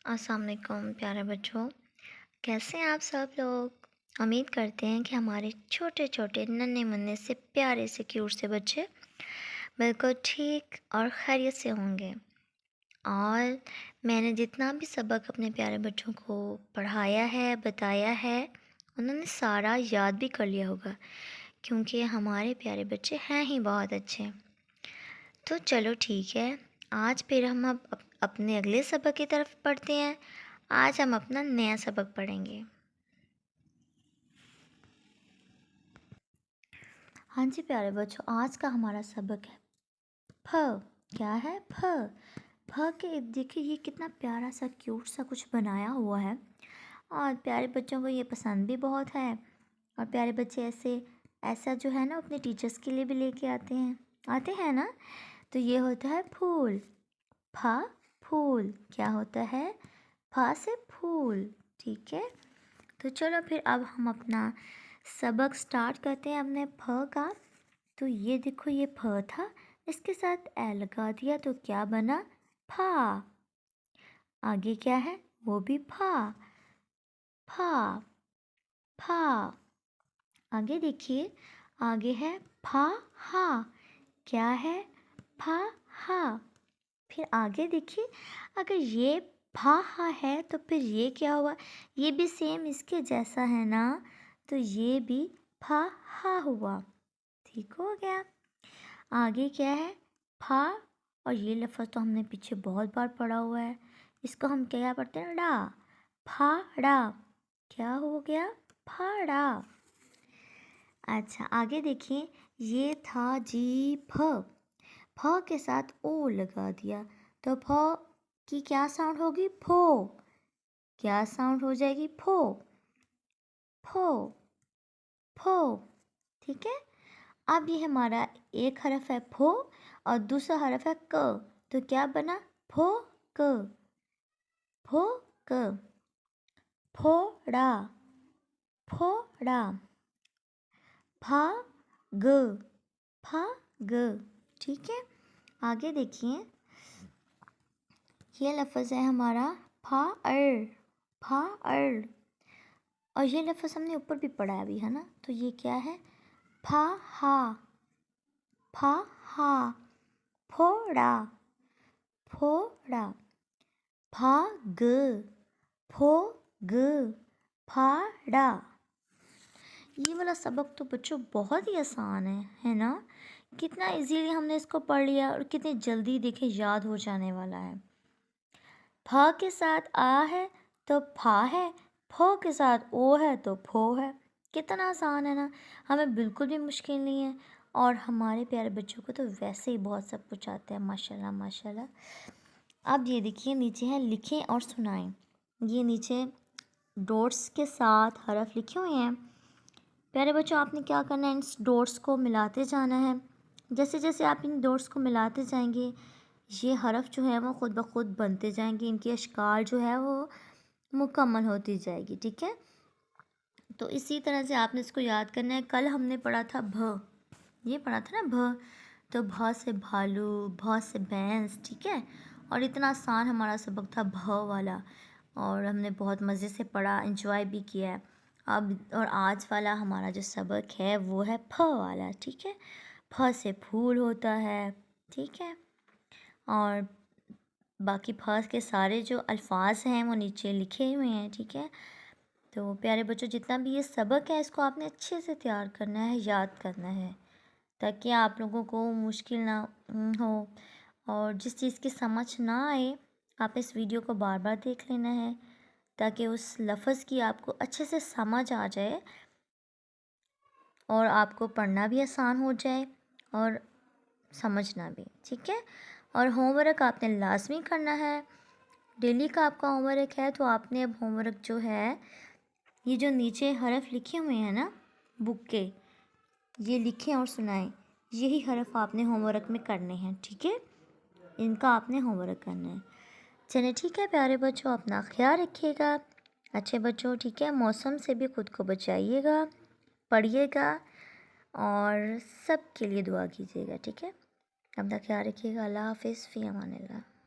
السلام علیکم پیارے بچوں، کیسے ہیں آپ سب لوگ؟ امید کرتے ہیں کہ ہمارے چھوٹے چھوٹے ننھے منھے سے پیارے سے کیوٹ سے بچے بالکل ٹھیک اور خیریت سے ہوں گے۔ اور میں نے جتنا بھی سبق اپنے پیارے بچوں کو پڑھایا ہے، بتایا ہے، انہوں نے سارا یاد بھی کر لیا ہوگا، کیونکہ ہمارے پیارے بچے ہیں ہی بہت اچھے۔ تو چلو ٹھیک ہے، آج پھر ہم اب اپنے اگلے سبق کی طرف پڑھتے ہیں۔ آج ہم اپنا نیا سبق پڑھیں گے۔ ہاں جی پیارے بچوں، آج کا ہمارا سبق ہے پھ۔ کیا ہے؟ پھ۔ پھ کے دیکھیے یہ کتنا پیارا سا کیوٹ سا کچھ بنایا ہوا ہے، اور پیارے بچوں کو یہ پسند بھی بہت ہے۔ اور پیارے بچے ایسا جو ہے نا اپنے ٹیچرس کے لیے بھی لے کے آتے ہیں نا۔ تو یہ ہوتا ہے پھول۔ پھا پھول کیا ہوتا ہے؟ پھا سے پھول، ٹھیک ہے۔ تو چلو پھر اب ہم اپنا سبق سٹارٹ کرتے ہیں اپنے پھ کا۔ تو یہ دیکھو یہ پھ تھا، اس کے ساتھ اے لگا دیا تو کیا بنا؟ پھا۔ آگے کیا ہے؟ وہ بھی پھا۔ پھا پھا۔ آگے دیکھیے، آگے ہے پھا ہا۔ کیا ہے؟ پھا ہا۔ پھر آگے دیکھیے، اگر یہ پھا ہا ہے تو پھر یہ کیا ہوا؟ یہ بھی سیم اس کے جیسا ہے نا، تو یہ بھی پھا ہا ہوا، ٹھیک ہو گیا۔ آگے کیا ہے؟ پھا، اور یہ لفظ تو ہم نے پیچھے بہت بار پڑھا ہوا ہے، اس کو ہم کیا پڑھتے ہیں؟ ڑا۔ پھا ڑا۔ کیا ہو گیا؟ پھاڑا۔ اچھا آگے دیکھیے، یہ تھا جی پھ۔ پھ کے ساتھ او لگا دیا تو پھ کی کیا ساؤنڈ ہوگی؟ پھو۔ کیا ساؤنڈ ہو جائے گی؟ پھو۔ پھو پھو، ٹھیک ہے۔ اب یہ ہمارا ایک حرف ہے پھو اور دوسرا حرف ہے ک، تو کیا بنا؟ پھو ک۔ پھو ک۔ پھوڑا۔ پھوڑا۔ پھا گ۔ پھا گ، ٹھیک ہے۔ آگے دیکھیے، یہ لفظ ہے ہمارا پھا ار۔ پھا ار، اور یہ لفظ ہم نے اوپر بھی پڑھا ہے ابھی، ہے نا۔ تو یہ کیا ہے؟ پھا ہا۔ پھا ہا۔ پھوڑا۔ پھوڑا۔ پھا گ۔ پھو گ۔ پھاڑا۔ یہ والا سبق تو بچوں بہت ہی آسان ہے نا۔ کتنا ایزیلی ہم نے اس کو پڑھ لیا اور کتنی جلدی دیکھیں یاد ہو جانے والا ہے۔ پھا کے ساتھ آ ہے تو پھا ہے، پھو کے ساتھ او ہے تو پھو ہے۔ کتنا آسان ہے نا، ہمیں بالکل بھی مشکل نہیں ہے، اور ہمارے پیارے بچوں کو تو ویسے ہی بہت سب کچھ آتا ہے، ماشاءاللہ ماشاءاللہ۔ اب یہ دیکھیے نیچے ہے لکھیں اور سنائیں۔ یہ نیچے ڈاٹس کے ساتھ حرف لکھے ہوئے ہیں۔ پیارے بچوں آپ نے کیا کرنا ہے؟ ان ڈاٹس کو ملاتے جانا ہے۔ جیسے جیسے آپ ان ڈاٹس کو ملاتے جائیں گے، یہ حرف جو ہے وہ خود بخود بنتے جائیں گے، ان کی اشکال جو ہے وہ مکمل ہوتی جائے گی، ٹھیک ہے۔ تو اسی طرح سے آپ نے اس کو یاد کرنا ہے۔ کل ہم نے پڑھا تھا بھ، یہ پڑھا تھا نا بھ، تو بھ سے بھالو، بھ سے بھینس، ٹھیک ہے۔ اور اتنا آسان ہمارا سبق تھا بھ والا، اور ہم نے بہت مزے سے پڑھا، انجوائے بھی کیا ہے۔ اب اور آج والا ہمارا جو سبق ہے وہ ہے پھ والا، ٹھیک ہے۔ پھ سے پھول ہوتا ہے، ٹھیک ہے۔ اور باقی پھ کے سارے جو الفاظ ہیں وہ نیچے لکھے ہوئے ہیں، ٹھیک ہے۔ تو پیارے بچوں جتنا بھی یہ سبق ہے اس کو آپ نے اچھے سے تیار کرنا ہے، یاد کرنا ہے، تاکہ آپ لوگوں کو مشکل نہ ہو، اور جس چیز کی سمجھ نہ آئے آپ اس ویڈیو کو بار بار دیکھ لینا ہے، تاکہ اس لفظ کی آپ کو اچھے سے سمجھ آ جائے اور آپ کو پڑھنا بھی آسان ہو جائے اور سمجھنا بھی، ٹھیک ہے۔ اور ہوم ورک آپ نے لازمی کرنا ہے، ڈیلی کا آپ کا ہوم ورک ہے۔ تو آپ نے اب ہوم ورک جو ہے، یہ جو نیچے حرف لکھے ہوئے ہیں نا بک کے، یہ لکھیں اور سنائیں، یہی حرف آپ نے ہوم ورک میں کرنے ہیں، ٹھیک ہے۔ ان کا آپ نے ہوم ورک کرنا ہے۔ چلیں ٹھیک ہے پیارے بچوں، اپنا خیال رکھیے گا، اچھے بچوں، ٹھیک ہے۔ موسم سے بھی خود کو بچائیے گا، پڑھیے گا، اور سب کے لیے دعا کیجیے گا، ٹھیک ہے۔ اپنا خیال رکھیے گا۔ اللہ حافظ، فی امان اللہ۔